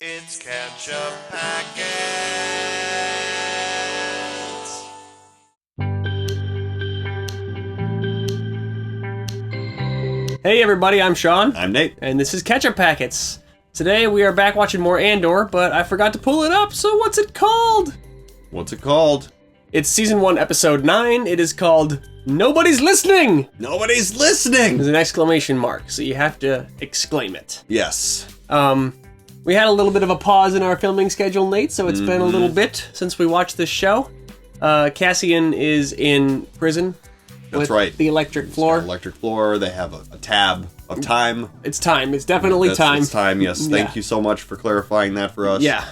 It's Ketchup Packets. Hey everybody, I'm Sean. I'm Nate. And this is Ketchup Packets. Today we are back watching more Andor, but I forgot to pull it up, so what's it called? What's it called? It's Season 1, Episode 9. It is called Nobody's Listening! Nobody's listening! There's an exclamation mark, so you have to exclaim it. Yes. We had a little bit of a pause in our filming schedule, Nate, so it's been a little bit since we watched this show. Cassian is in prison. That's with right. The electric floor. Electric floor. They have a tab of time. It's time. It's definitely time. It's time, yes. Thank you so much for clarifying that for us. Yeah.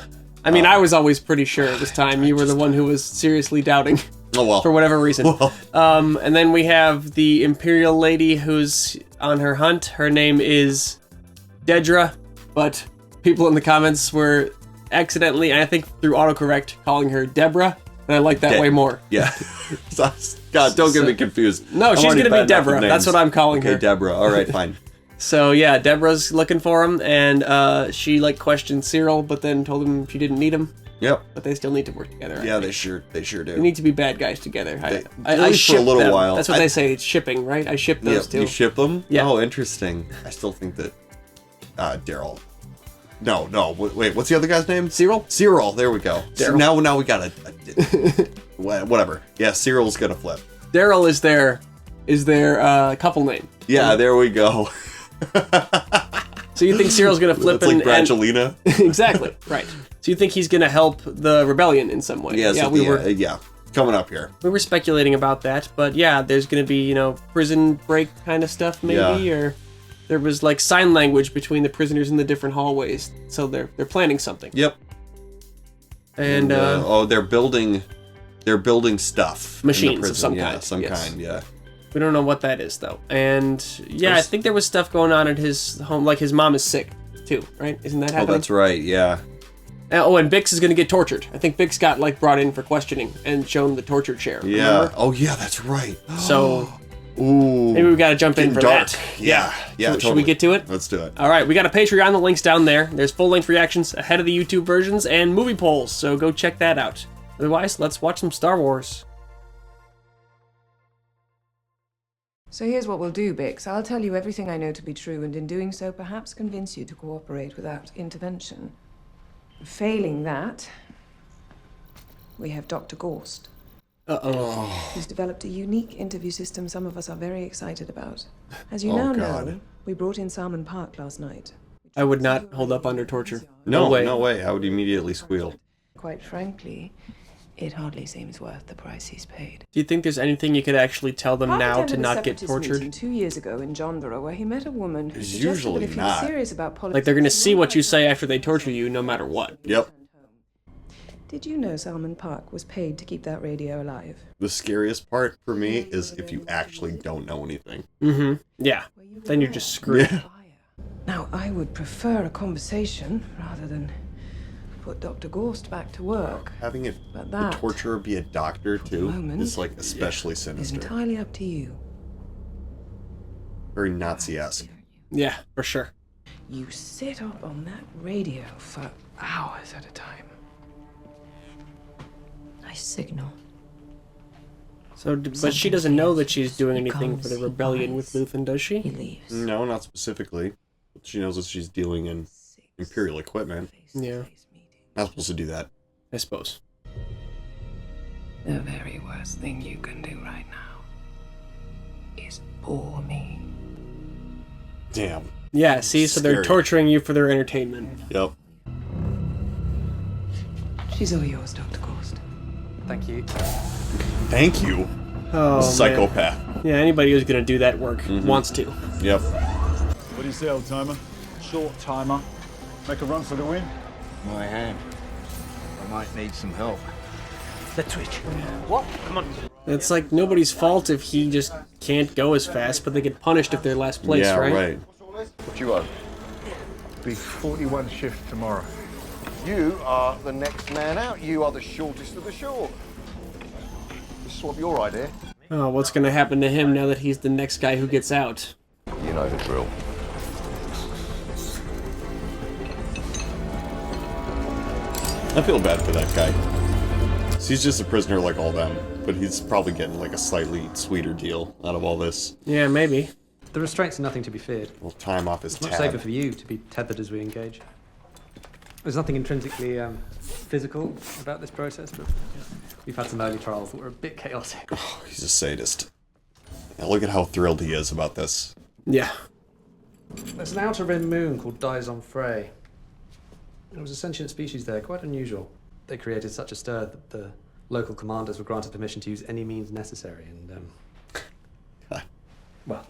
I mean, I was always pretty sure it was time. You were the one who was seriously doubting. Oh, well. For whatever reason. Well. And then we have the Imperial lady who's on her hunt. Her name is Debra, but people in the comments were accidentally, and I think through autocorrect, calling her Debra, and I like that way more. Yeah. God, don't get me confused. No, she's going to be Debra. That's what I'm calling her. Okay, Debra. All right, fine. So yeah, Debra's looking for him, and she questioned Cyril, but then told him she didn't need him. Yep. But they still need to work together. Yeah, they sure do. They need to be bad guys together. At least for a little them. while. That's what they say. It's shipping, right? I ship those two. You ship them? Yeah. Oh, interesting. I still think that Daryl. No. Wait, what's the other guy's name? Cyril? Cyril. There we go. So Daryl. now we got a whatever. Yeah, Cyril's gonna flip. Daryl is their couple name. Yeah, there we go. So you think Cyril's gonna flip? It's like Brangelina. Exactly, right. So you think he's gonna help the rebellion in some way? Yeah, we were coming up here. We were speculating about that, but yeah, there's gonna be prison break kind of stuff maybe, or there was like sign language between the prisoners in the different hallways, so they're planning something. Yep. And they're building stuff. Machines of some kind. Yeah, some kind. Yeah. We don't know what that is though. And yeah, I think there was stuff going on at his home, like his mom is sick too, right? Isn't that happening? Oh, that's right. Yeah. Oh, and Bix is going to get tortured. I think Bix got brought in for questioning and shown the torture chair. Yeah. Remember? Oh, yeah, that's right. So, ooh, maybe we got to jump in for dark. that. Yeah. Totally. Should we get to it? Let's do it. All right, we got a Patreon. The link's down there. There's full-length reactions ahead of the YouTube versions and movie polls, so go check that out. Otherwise, let's watch some Star Wars. So here's what we'll do, Bix. I'll tell you everything I know to be true, and in doing so, perhaps convince you to cooperate without intervention. Failing that, we have Dr. Gorst. Uh-oh. Who's developed a unique interview system some of us are very excited about. As you Oh, now God. know, we brought in Salmon Park last night. I would not hold up under torture. No way. I would immediately squeal. Quite frankly, it hardly seems worth the price he's paid. Do you think there's anything you could actually tell them now to not get tortured? 2 years ago in Jondora, where he met a woman who There's suggested usually that if he not. was serious about politics, Like, they're going to see what you say after they torture you, no matter what. Yep. Did you know Salmon Park was paid to keep that radio alive? The scariest part for me is if you actually don't know anything. Mm-hmm. Yeah. Then you're just screwed. Yeah. Now, I would prefer a conversation rather than put Dr. Gorst back to work. Having But the that, torturer be a doctor too moment, is especially is sinister. entirely up to you. Very Nazi-esque. Yeah, for sure. You sit up on that radio for hours at a time. I signal. So, but she doesn't know that she's doing anything for the rebellion with Luthen, does He she? leaves. No, not specifically. She knows that she's dealing in Imperial equipment. Yeah. Not supposed to do that. I suppose. The very worst thing you can do right now is bore me. Damn. Yeah, see, so they're Scary. torturing you for their entertainment. Yep. She's all yours, Dr. Gorst. Thank you. Thank you. Oh, Psychopath. man. Yeah, anybody who's gonna do that work wants to. Yep. What do you say, old timer? Short timer. Make a run for the win? My hand. I might need some help. The twitch. What? Come on. It's like nobody's fault if he just can't go as fast, but they get punished if they're last place, Yeah, right? right. What you owe? Be 41 shift tomorrow. You are the next man out. You are the shortest of the short. This is what your idea. Oh, what's gonna happen to him now that he's the next guy who gets out? You know the drill. I feel bad for that guy. So he's just a prisoner like all them, but he's probably getting like a slightly sweeter deal out of all this. Yeah, maybe. The restraints are nothing to be feared. Well, time off his It's much tab. safer for you to be tethered as we engage. There's nothing intrinsically physical about this process, but we've had some early trials that were a bit chaotic. Oh, he's a sadist. Now look at how thrilled he is about this. Yeah. There's an outer rim moon called Dizon Frey. There was a sentient species there, quite unusual. They created such a stir that the local commanders were granted permission to use any means necessary, and well,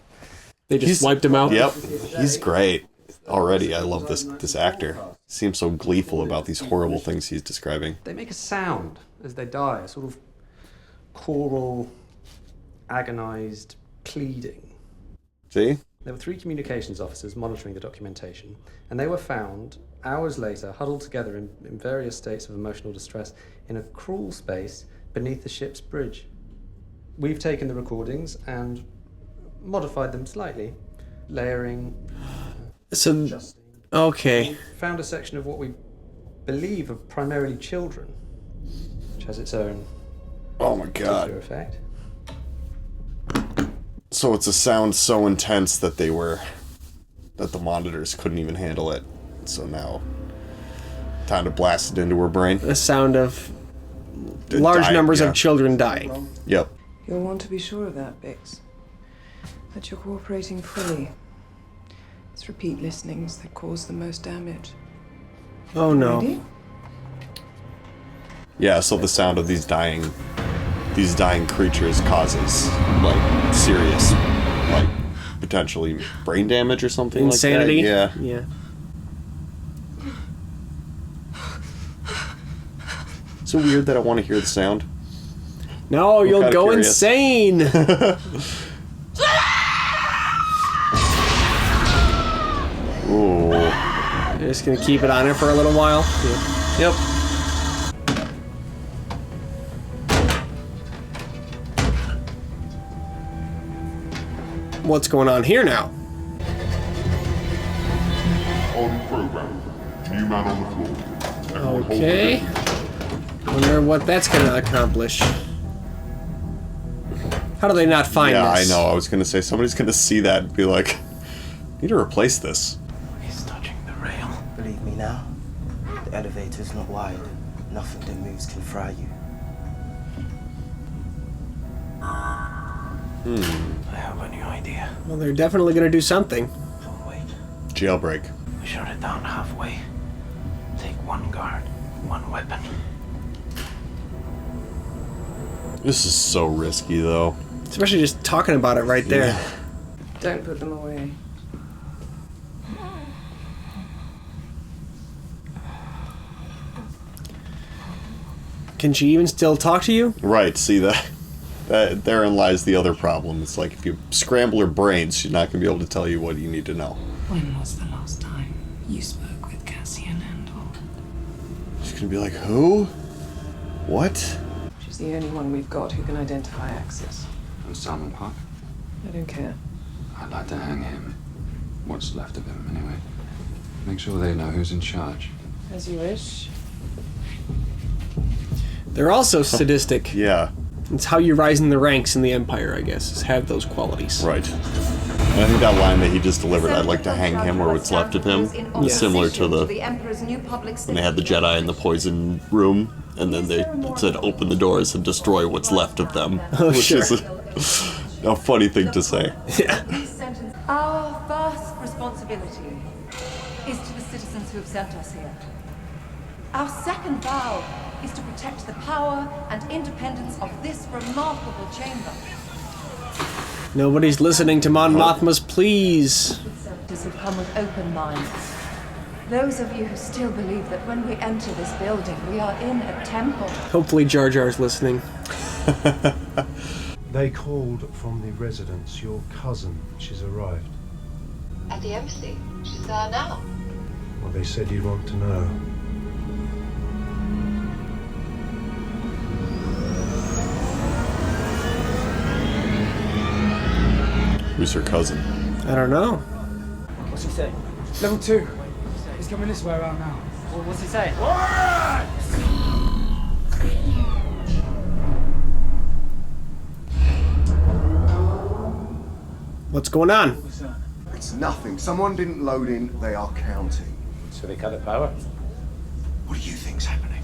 They just wiped him out. Yep, he's great. Already, I love this actor. Seems so gleeful about these horrible things he's describing. they make a sound as they die, a sort of choral, agonized pleading. See? There were 3 communications officers monitoring the documentation, and they were found hours later, huddled together in various states of emotional distress in a crawl space beneath the ship's bridge. We've taken the recordings and modified them slightly, layering, So, adjusting. okay. We found a section of what we believe are primarily children, which has its own Oh my god. effect. So it's a sound so intense that the monitors couldn't even handle it. So now, time to blast it into her brain. The sound of large Dying, numbers yeah. of children dying. Yep. You'll want to be sure of that, Bix. That you're cooperating fully. It's repeat listenings that cause the most damage. Oh no. Ready? Yeah, so the sound of these dying creatures causes like serious, like potentially brain damage or something Insanity? like that. Yeah. So weird that I want to hear the sound. No, you'll kinda go curious. insane. Ooh. You're just gonna keep it on her for a little while. Yeah. Yep. What's going on here now? On program. New man on the floor. Everyone hold Okay. Wonder what that's gonna accomplish. How do they not find Yeah, I this? know. I was gonna say somebody's gonna see that and be like, "Need to replace this." He's touching the rail. Believe me now, the elevator's not wide. Nothing that moves can fry you. I have a new idea. Well, they're definitely gonna do something. Oh, wait. Jailbreak. We shut it down halfway. Take one guard, one weapon. This is so risky, though. Especially just talking about it right there. Yeah. Don't put them away. Can she even still talk to you? Right. See that therein lies the other problem. It's like if you scramble her brains, she's not gonna be able to tell you what you need to know. When was the last time you spoke with Cassian Andor? She's gonna be like, "Who? What?" She's the only one we've got who can identify Axis. And Salmon Park? I don't care. I'd like to hang him. What's left of him, anyway. Make sure they know who's in charge. As you wish. They're also sadistic. Yeah. It's how you rise in the ranks in the Empire, I guess, is have those qualities. Right. And I think that line that he just delivered, "I'd like to hang him or what's left of him," is similar to when they had the Jedi in the poison room, and then they said, "Open the doors and destroy what's left of them," which sure. is a funny thing to say. Yeah. Our first responsibility is to the citizens who have sent us here. Our second vow is to protect the power and independence of this remarkable chamber. Nobody's listening to Mon Mothma's pleas. Servitors have come with open minds. Those of you who still believe that when we enter this building, we are in a temple. Hopefully Jar Jar's listening. They called from the residence. Your cousin, she's arrived. At the embassy. She's there now. Well, they said you'd want to know. Who's her cousin? I don't know. What's he say? Level 2. He's coming this way around now. What's he say? What's going on? It's nothing. Someone didn't load in. They are counting. So they cut the power? What do you think's happening?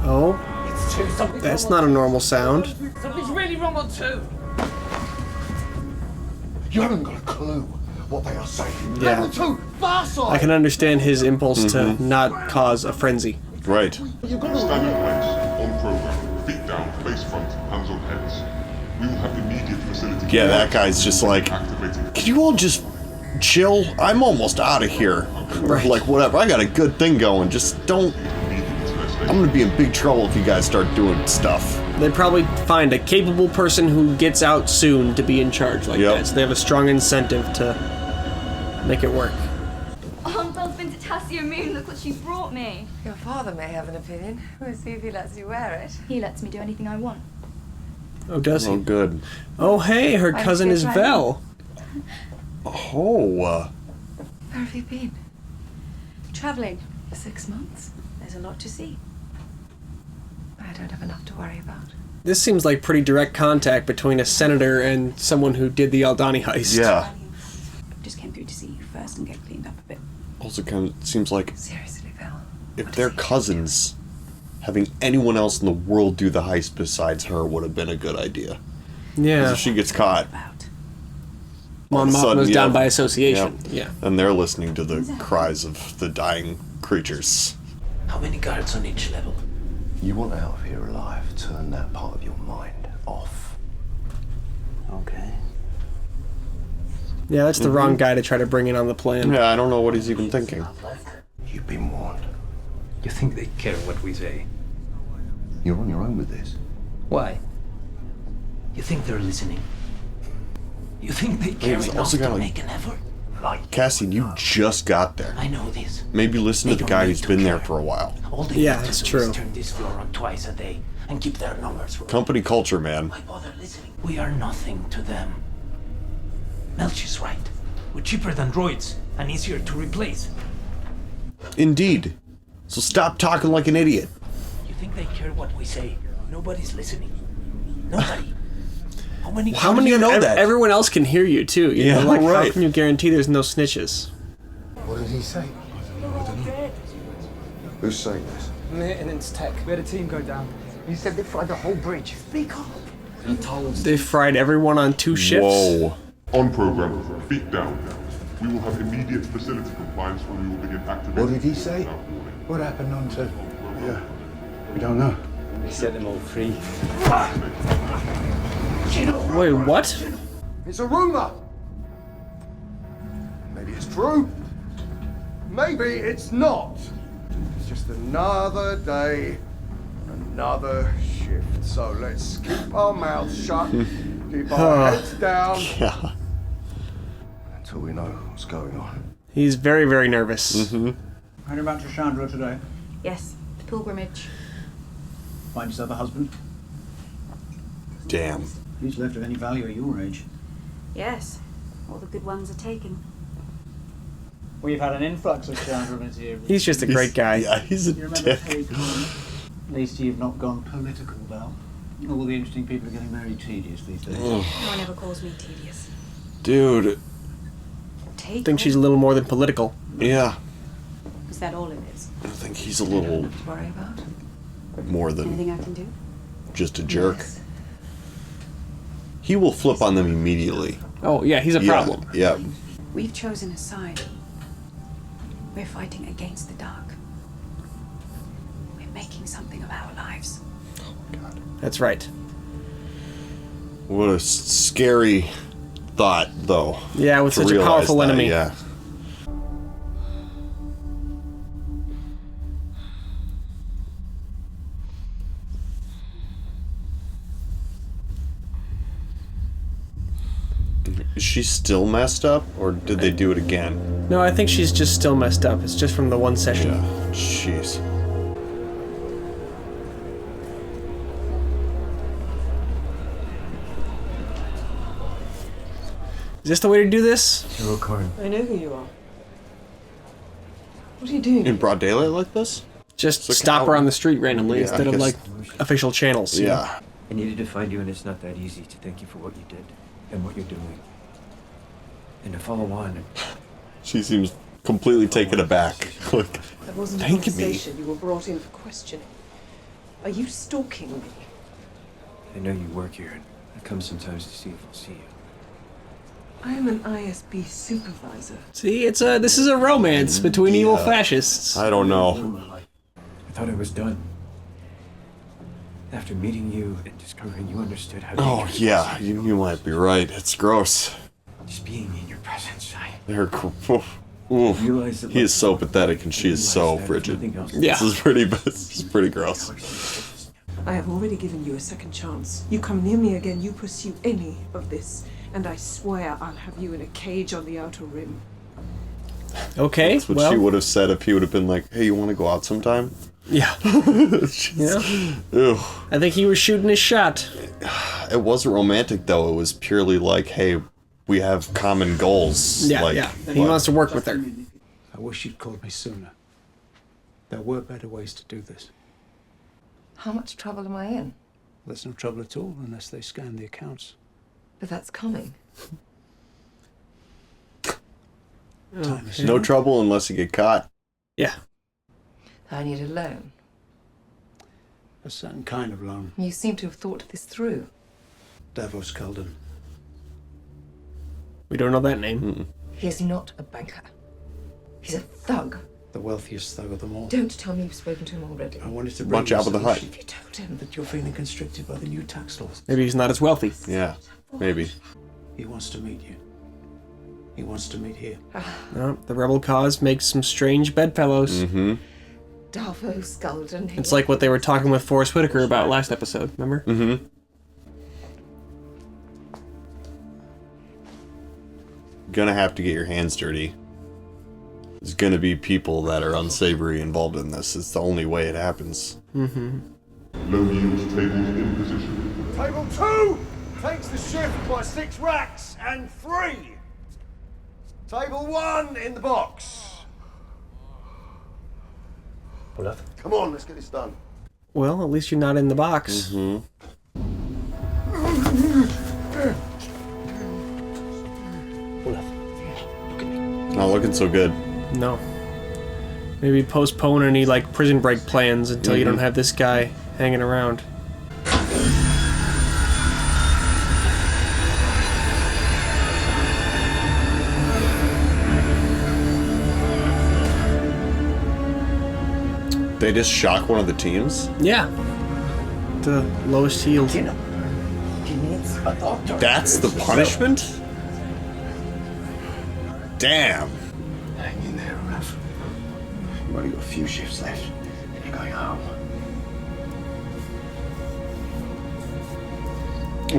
Oh, It's two. Something's that's wrong not a on normal sound. two. Something's really wrong on two. You haven't got a clue what they are saying. Yeah. Level 2, far side. I can understand his impulse to not cause a frenzy. Right. Stand in place, on program, feet down, face front, hands on heads. We will have immediate facility. Yeah, that guy's just like, Activating. can you all just chill? I'm almost out of here. Right. Like, whatever, I got a good thing going. Just don't. I'm gonna be in big trouble if you guys start doing stuff. They'd probably find a capable person who gets out soon to be in charge like that, so they have a strong incentive to make it work. Aunt Belle's been to Tassia Moon. Look what she brought me. Your father may have an opinion. We'll see if he lets you wear it. He lets me do anything I want. Oh, does he? Oh, good. Oh, hey, her I'm cousin is still Vel. Oh, Where have you been? Traveling. For 6 months. There's a lot to see. I don't have enough to worry about. This seems like pretty direct contact between a senator and someone who did the Aldani heist. yeah. Just came through to see you first and get cleaned up a bit. Also, kind of seems like Seriously, Val. if they're cousins, having anyone else in the world do the heist besides her would have been a good idea. 'Cause Yeah. if she gets caught, Mon all of a sudden, Mothma's down yeah. by association. Yep. Yeah. And they're listening to the cries of the dying creatures. How many guards on each level? You want out of here alive, turn that part of your mind off. Okay. Yeah, that's the wrong guy to try to bring in on the plan. Yeah, I don't know what he's even thinking. You've been warned. You think they care what we say? You're on your own with this. Why? You think they're listening? You think they care He's enough also to got, like, make an effort? Cassian, you just got there. I know this. Maybe listen to They the don't guy need who's to been there care. for a while. All they Yeah, need to it's do true. is turn this floor on twice a day and keep their numbers rolling. Company culture, man. Why bother listening? We are nothing to them. Melch is right. We're cheaper than droids and easier to replace. Indeed. So stop talking like an idiot. You think they care what we say? Nobody's listening. Nobody. How many? How many you know that? Everyone else can hear you, too. You Yeah, know, like, right. How can you guarantee there's no snitches? What did he say? Who's saying this? Maintenance tech. We had a team go down. You said they fried the whole bridge. Speak up. They fried everyone on 2 shifts. Whoa. On program, feet down. We will have immediate facility compliance when we will begin activating. What did he say? without warning. What happened on two? Yeah, we don't know. They set them all free. Wait, what? It's a rumor. Maybe it's true. Maybe it's not. It's just another day, another shift. So let's keep our mouths shut, keep our heads down Yeah. until we know what's going on. He's very, very nervous. Mm-hmm. Heading back to Chandra today. Yes, the pilgrimage. Find yourself a husband. Damn. Who's left of any value at your age? Yes, all the good ones are taken. We've had an influx of Chandra material. He's just a great guy. Yeah, he's a You remember dick. Harry Coleman? At least you've not gone political, Val. All the interesting people are getting very tedious these days. No one ever calls me tedious. Dude. Take I think she's a little more than political. Yeah. Is that all it is? I think he's a little To worry about. more than Anything I can do? just a jerk. Yes. He will flip on them immediately. Oh, yeah, he's a problem. Yeah. We've chosen a side. We're fighting against the dark. We're making something of our lives. That's right. What a scary thought, though. Yeah, with to such a realize powerful that, enemy. Yeah. Is she still messed up, or did they do it again? No, I think she's just still messed up. It's just from the one session. Yeah. Jeez. Is this the way to do this? You're Corin. I know who you are. What are you doing? In broad daylight like this? Just Like stop how- her on the street randomly Yeah, instead I of guess- like official channels. you know? Yeah. I needed to find you, and it's not that easy to thank you for what you did and what you're doing. And to follow on. And She seems completely taken aback. Like, That wasn't a thank me. conversation. You were brought in for questioning. Are you stalking me? I know you work here, and I come sometimes to see if I'll see you. I am an ISB supervisor. See, this is a romance between evil fascists. I don't know. I thought I was done. After meeting you and discovering you understood how Oh, dangerous yeah, you might be right. It's gross. just being in your presence, They're he is so pathetic and she is so frigid. This is pretty gross. I have already given you a second chance. You come near me again, you pursue any of this, and I swear I'll have you in a cage on the outer rim. Okay, That's what she would have said if he would have been like, hey, you want to go out sometime? Yeah. Ew. I think he was shooting his shot. It wasn't romantic, though. It was purely like, hey, we have common goals. Yeah, like, yeah. And he wants to work with her. I wish you'd called me sooner. There were better ways to do this. How much trouble am I in? There's no trouble at all unless they scan the accounts. But that's coming. No trouble unless you get caught. Yeah. I need a loan. A certain kind of loan. You seem to have thought this through. Davos Cullen. We don't know that name. He is not a banker. He's a thug. The wealthiest thug of them all. Don't tell me you've spoken to him already. I wanted to Bunch out with the hut. If you told him that you're feeling constricted by the new tax laws. Maybe he's not as wealthy. Yeah, maybe. He wants to meet you. He wants to meet here. No, the rebel cause makes some strange bedfellows. Mm-hmm. Davos Cullen. It's like what they were talking with Forrest Whitaker about last episode, remember? Mm-hmm. Gonna have to get your hands dirty. There's gonna be people that are unsavory involved in this. It's the only way it happens. Mm-hmm. Low yield tables in position. Table 2 takes the shift by 6 racks and 3. Table 1 in the box. Olaf. Come on, let's get this done. Well, at least you're not in the box. Mm-hmm. Not looking so good. No. Maybe postpone any like prison break plans until you don't have this guy hanging around. They just shock one of the teams? Yeah. The lowest healed. That's the punishment? Damn. Hang in there, Raph. You've only got a few shifts left, and you're going home.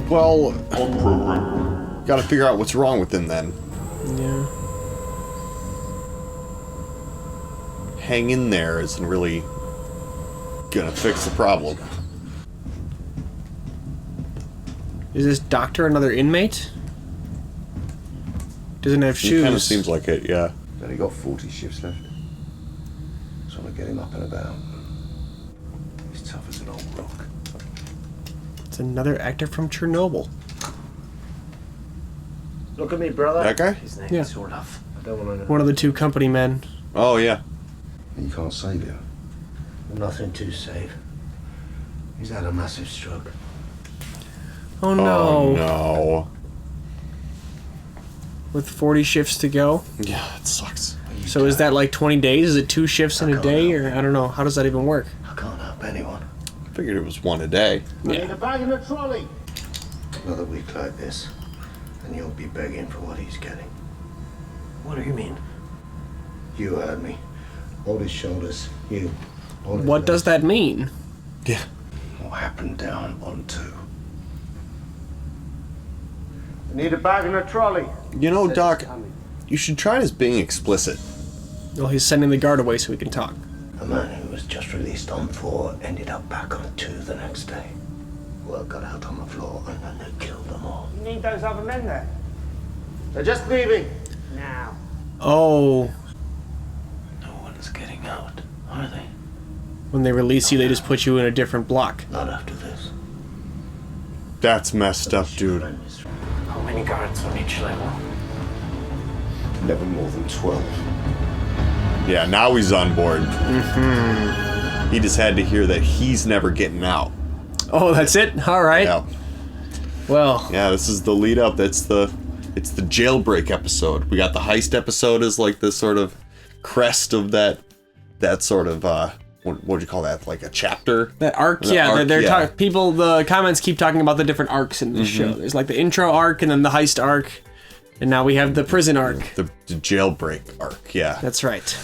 Well, On program. gotta figure out what's wrong with him then. Yeah. Hang in there isn't really gonna fix the problem. Is this doctor another inmate? Doesn't have shoes. It kind of seems like it, yeah. He's only got 40 shifts left. So I'm gonna get him up and about. He's tough as an old rock. It's another actor from Chernobyl. Look at me, brother. That guy? His name Yeah. is Olaf. I don't want to know. One of the two company men. Oh, yeah. And you can't save him. Nothing to save. He's had a massive stroke. Oh no. Oh, no. With 40 shifts to go. Yeah, it sucks. So is that like 20 days? Is it 2 shifts in a day? Or I don't know. How does that even work? I can't help anyone. I figured it was one a day. I need a bag and a trolley. Another week like this, and you'll be begging for what he's getting. What do you mean? You heard me. Hold his shoulders. You. Hold his What does that mean? Yeah. What happened down on 2? I need a bag and a trolley. You know, Doc, you should try this being explicit. Well, he's sending the guard away so we can talk. A man who was just released on 4 ended up back on 2 the next day. Word got out on the floor and then they killed them all. You need those other men there. They're just leaving. Now. Oh. No one's when they release you, they just put you in a different block. Not after this. That's messed up, dude. How many guards on each level? Never more than 12. Yeah, now he's on board. He just had to hear that he's never getting out. Oh, that's it? All right. Yeah. Well. Yeah, this is the lead up. It's the jailbreak episode. We got the heist episode as like the sort of crest of that sort of what would you call that? Like a chapter? That arc, yeah. People, the comments keep talking about the different arcs in the show. There's like the intro arc and then the heist arc, and now we have the prison arc. The jailbreak arc, yeah. That's right.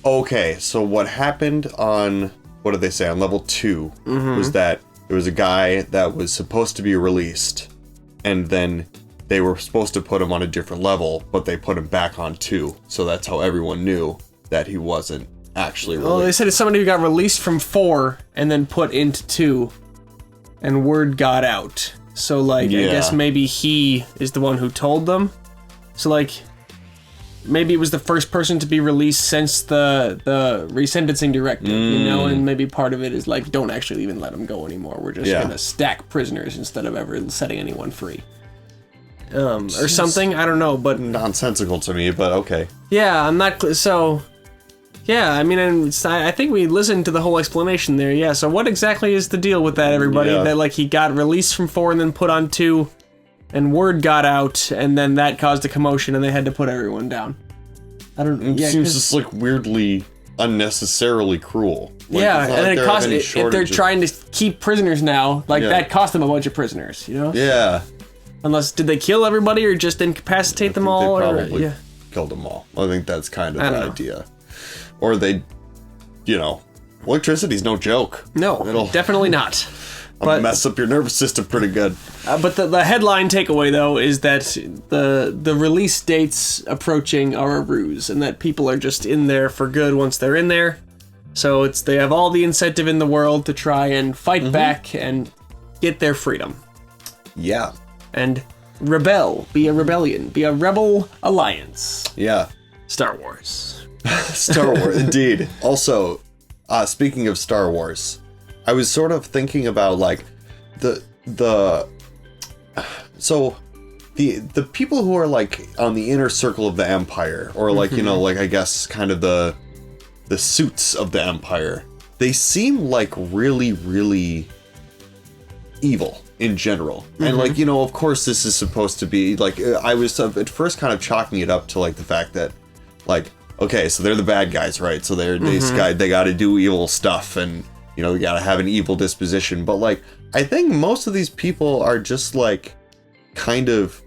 Okay, so what happened on, what did they say, on level 2 was that there was a guy that was supposed to be released, and then they were supposed to put him on a different level, but they put him back on 2, so that's how everyone knew that he wasn't actually released. Well, they said it's somebody who got released from 4 and then put into 2, and word got out. So, like, I guess maybe he is the one who told them. So, like, maybe it was the first person to be released since the resentencing directive, you know, and maybe part of it is like, don't actually even let him go anymore. We're just gonna stack prisoners instead of ever setting anyone free. Or something, I don't know, but... Nonsensical to me, but okay. Yeah, I'm not... So... Yeah, I mean, I think we listened to the whole explanation there, yeah. So what exactly is the deal with that, everybody? Yeah. That, like, he got released from 4 and then put on 2, and word got out, and then that caused a commotion, and they had to put everyone down. I don't... It seems just, like, weirdly, unnecessarily cruel. Like, yeah, and then it cost... If they're shortage trying to keep prisoners now, like, that cost them a bunch of prisoners, you know? Yeah. Unless, did they kill everybody, or just incapacitate them all? They probably or, killed them all. I think that's kind of the idea. Or they, you know, electricity's no joke. No, definitely not. But mess up your nervous system pretty good. But the headline takeaway, though, is that the release dates approaching are a ruse, and that people are just in there for good once they're in there. So they have all the incentive in the world to try and fight back and get their freedom. Yeah. And rebel, be a rebellion, be a rebel alliance. Yeah. Star Wars. Star Wars, indeed. Also, speaking of Star Wars, I was sort of thinking about like the people who are like on the inner circle of the Empire, or like you know, like I guess kind of the suits of the Empire. They seem like really, really evil in general, and like you know, of course, this is supposed to be like I was at first kind of chalking it up to like the fact that like. Okay, so they're the bad guys, right? So they got to do evil stuff, and you know they got to have an evil disposition. But like, I think most of these people are just like kind of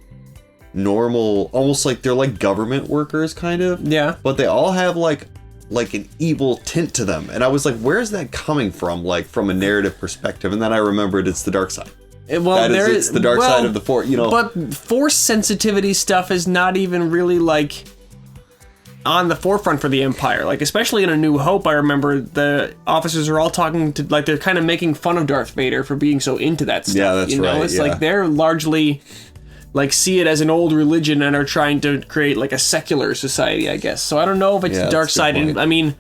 normal, almost like they're like government workers, kind of. Yeah. But they all have like an evil tint to them, and I was like, where's that coming from? Like from a narrative perspective, and then I remembered it's the dark side. Well, it's the dark side of the Force, you know. But Force sensitivity stuff is not even really like on the forefront for the Empire. Like, especially in A New Hope, I remember the officers are all talking to, like, they're kind of making fun of Darth Vader for being so into that stuff. Yeah, that's you know? right. It's like they're largely, like, see it as an old religion and are trying to create, like, a secular society, I guess. So I don't know if it's the dark side. I mean,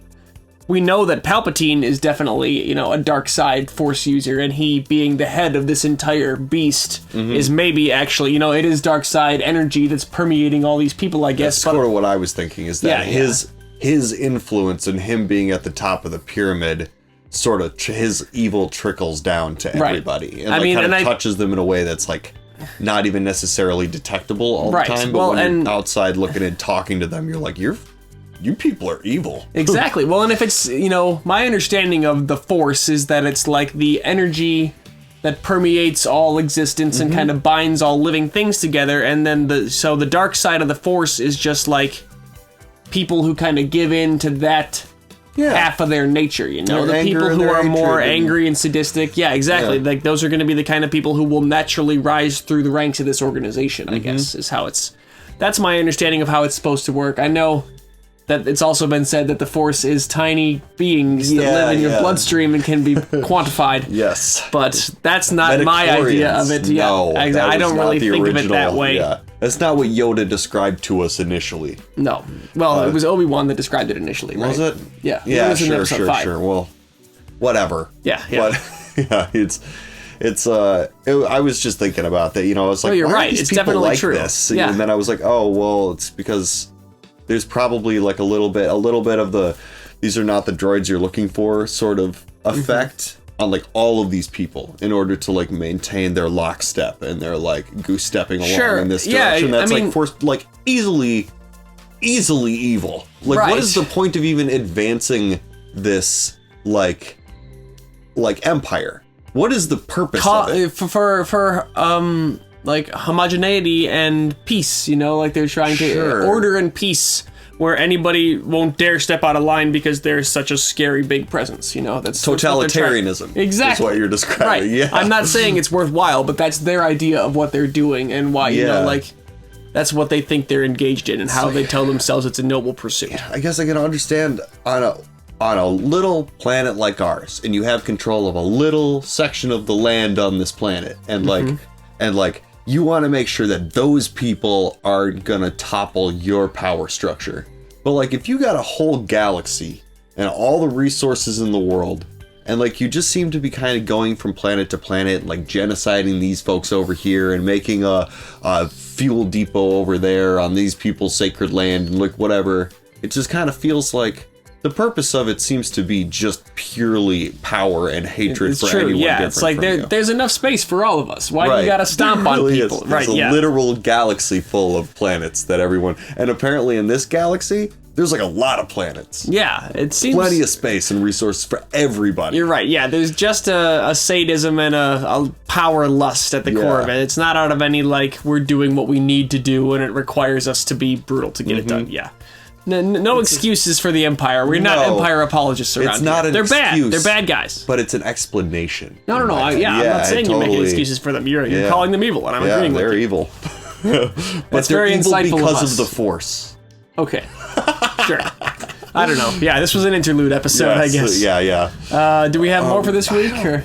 we know that Palpatine is definitely, you know, a dark side Force user, and he being the head of this entire beast is maybe actually, you know, it is dark side energy that's permeating all these people, I guess. That's sort of what I was thinking, is that his influence and him being at the top of the pyramid, sort of his evil trickles down to everybody, and kind of touches them in a way that's like not even necessarily detectable all the time. But when you're outside looking and talking to them, you're like, you people are evil. Exactly. Well, and if it's, you know, my understanding of the Force is that it's like the energy that permeates all existence and kind of binds all living things together, and then the dark side of the Force is just like people who kind of give in to that half of their nature, you know? The people who are more angry and sadistic. Yeah, exactly. Yeah. Like, those are going to be the kind of people who will naturally rise through the ranks of this organization, I guess, is how that's my understanding of how it's supposed to work. I know that it's also been said that the Force is tiny beings that live in your bloodstream and can be quantified. Yes. But that's not my idea of it. No, I don't really think of it that way. Yeah. That's not what Yoda described to us initially. No. Well, it was Obi-Wan that described it initially, right? Was it? Yeah. Yeah, it was in episode 5. Sure. Well, whatever. Yeah. But I was just thinking about that. I was like, you're why right. are these It's people definitely like true. this? Yeah. And then I was like, oh well, it's because there's probably like a little bit of the these are not the droids you're looking for sort of effect on like all of these people in order to like maintain their lockstep and their like goose stepping along in this direction. That's like forced like easily evil. Like what is the point of even advancing this like empire? What is the purpose of it? For like homogeneity and peace, like they're trying to order and peace where anybody won't dare step out of line because there's such a scary big presence, that's totalitarianism. Exactly. Is what you're describing. Right. Yeah. I'm not saying it's worthwhile, but that's their idea of what they're doing and why, that's what they think they're engaged in and how they tell themselves it's a noble pursuit. Yeah, I guess I can understand on a little planet like ours, and you have control of a little section of the land on this planet, and you want to make sure that those people aren't gonna topple your power structure. But like if you got a whole galaxy and all the resources in the world, and like you just seem to be kind of going from planet to planet, like genociding these folks over here and making a fuel depot over there on these people's sacred land and like whatever, it just kind of feels like the purpose of it seems to be just purely power and hatred for anyone different. Yeah, it's like there's enough space for all of us. Why do you gotta stomp on people? There's a literal galaxy full of planets that everyone... And apparently in this galaxy, there's like a lot of planets. Yeah, it seems... Plenty of space and resources for everybody. You're right, yeah. There's just a sadism and a power lust at the core of it. It's not out of any, like, we're doing what we need to do and it requires us to be brutal to get it done. Yeah. No excuses for the Empire. We're not Empire apologists around It's not here. an excuse. They're bad guys. But it's an explanation. No. I'm not saying you're making excuses for them. You're calling them evil, and I'm agreeing with you. they're evil. But they're very evil insightful because of the Force. Okay. Sure. I don't know. Yeah, this was an interlude episode, I guess. Yeah. Do we have more for this week? Or?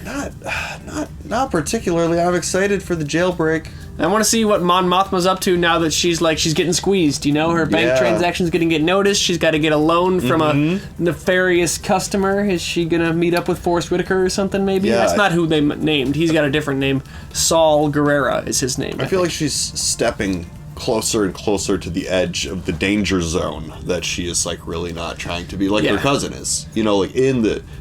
Not particularly. I'm excited for the jailbreak. I want to see what Mon Mothma's up to now that she's getting squeezed. Her bank transaction's going to get noticed. She's got to get a loan from a nefarious customer. Is she going to meet up with Forrest Whitaker or something? Maybe that's not who they named. He's got a different name. Saul Guerrera is his name. I feel like she's stepping closer and closer to the edge of the danger zone that she is like really not trying to be, like her cousin is.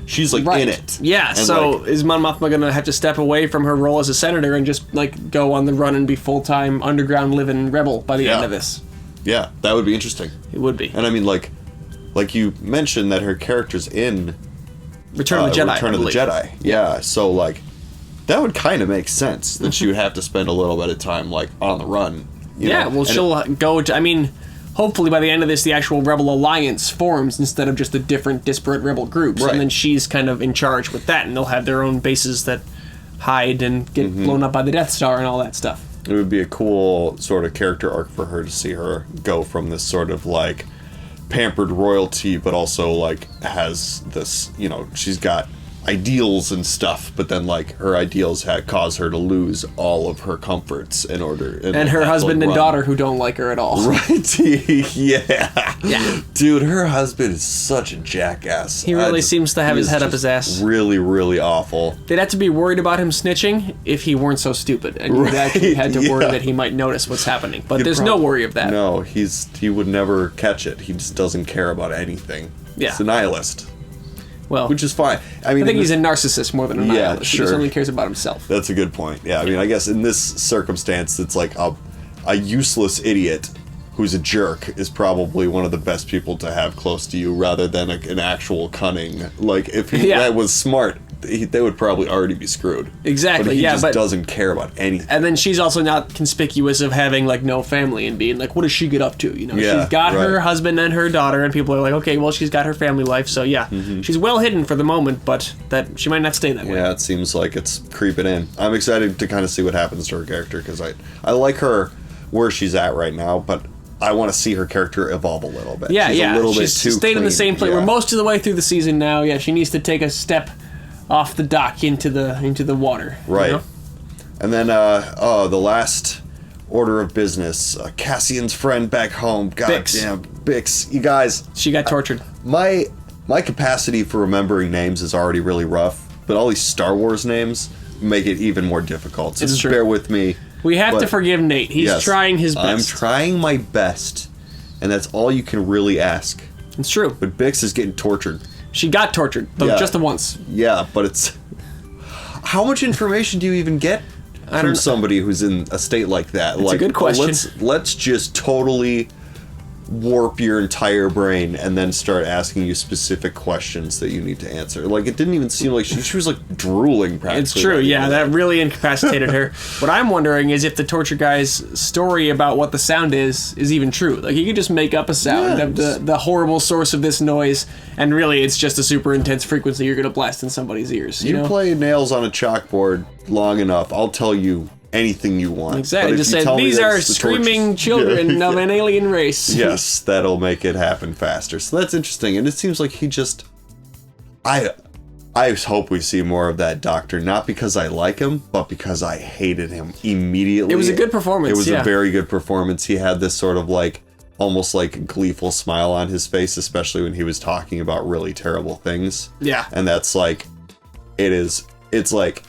She's like in it. Yeah, and so is Mon Mothma gonna have to step away from her role as a senator and just like go on the run and be full-time underground living rebel by the end of this? Yeah, that would be interesting. It would be. And I mean like you mentioned that her character's in Return of the Jedi. Return of the Jedi. Yeah, so like that would kind of make sense that she would have to spend a little bit of time like on the run. She'll go to, hopefully by the end of this, the actual Rebel Alliance forms instead of just the different disparate Rebel groups. Right. And then she's kind of in charge with that, and they'll have their own bases that hide and get blown up by the Death Star and all that stuff. It would be a cool sort of character arc for her to see her go from this sort of like pampered royalty, but also like has this, she's got ideals and stuff, but then like her ideals cause her to lose all of her comforts in order and her husband and daughter who don't like her at all. Right. Yeah. Dude, her husband is such a jackass. He really seems to have his head up his ass. Really, really awful. They'd have to be worried about him snitching if he weren't so stupid, and you'd actually had to worry that he might notice what's happening. But there's no worry of that. No, he would never catch it. He just doesn't care about anything. Yeah. He's a nihilist. Well, which is fine. I think he's a narcissist more than a nihilist. Yeah, sure. He just only cares about himself. That's a good point. Yeah, I guess in this circumstance, it's like a useless idiot who's a jerk is probably one of the best people to have close to you rather than an actual cunning. Like, if he was smart, they would probably already be screwed. Exactly, but he just doesn't care about anything. And then she's also not conspicuous of having, like, no family and being like, what does she get up to? She's got her husband and her daughter, and people are like, okay, well, she's got her family life, so yeah. She's well hidden for the moment, but that she might not stay that way. Yeah, it seems like it's creeping in. I'm excited to kind of see what happens to her character, because I like her where she's at right now, but I want to see her character evolve a little bit. Yeah, she's a little bit too stayed in the same place. Yeah. We're most of the way through the season now. Yeah, she needs to take a step off the dock into the water. Right. And then the last order of business, Cassian's friend back home. God damn, Bix. You guys. She got tortured. My my capacity for remembering names is already really rough, but all these Star Wars names make it even more difficult. So It's just true. bear with me. We have to But forgive Nate. He's yes, trying his best. I'm trying my best, and that's all you can really ask. It's true. But Bix is getting tortured. She got tortured, though, Yeah. just the once. Yeah, but it's... How much information do you even get from somebody who's in a state like that? It's a good question. Let's just totally warp your entire brain and then start asking you specific questions that you need to answer. Like, it didn't even seem like she was like drooling practically. It's true, yeah, that really incapacitated her. What I'm wondering is if the torture guy's story about what the sound is even true. Like, he could just make up a sound of the horrible source of this noise, and really it's just a super intense frequency you're going to blast in somebody's ears. You know? Play nails on a chalkboard long enough, I'll tell you anything you want. Exactly, But if just you say, tell me these that are it's the screaming children of an alien race. Yes, that'll make it happen faster. So that's interesting, and it seems like he just... I hope we see more of that doctor, not because I like him, but because I hated him immediately. It was a good performance, It was yeah. a very good performance. He had this sort of like, almost like gleeful smile on his face, especially when he was talking about really terrible things. Yeah. And that's like, it's like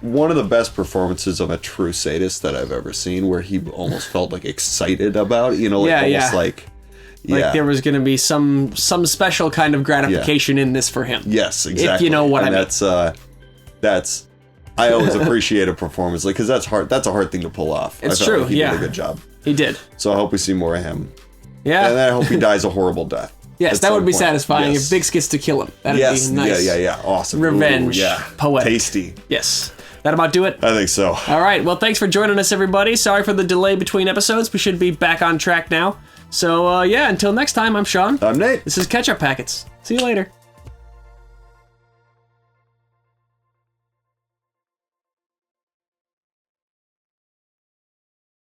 one of the best performances of a true sadist that I've ever seen, where he almost felt like excited about it, almost like there was going to be some special kind of gratification in this for him. Yes, exactly. If you know what I mean. That's I always appreciate a performance like, because that's hard. That's a hard thing to pull off. It's I felt true. Like he did a good job. He did. So I hope we see more of him. Yeah. And then I hope he dies a horrible death. Yes, at that some would be point. satisfying Yes. if Bix gets to kill him. That'd be nice. Yeah. Awesome. Revenge. Ooh, yeah. Poetic. Tasty. Yes. That about do it? I think so. All right. Well, thanks for joining us, everybody. Sorry for the delay between episodes. We should be back on track now. So, yeah, until next time, I'm Sean. I'm Nate. This is Ketchup Packets. See you later.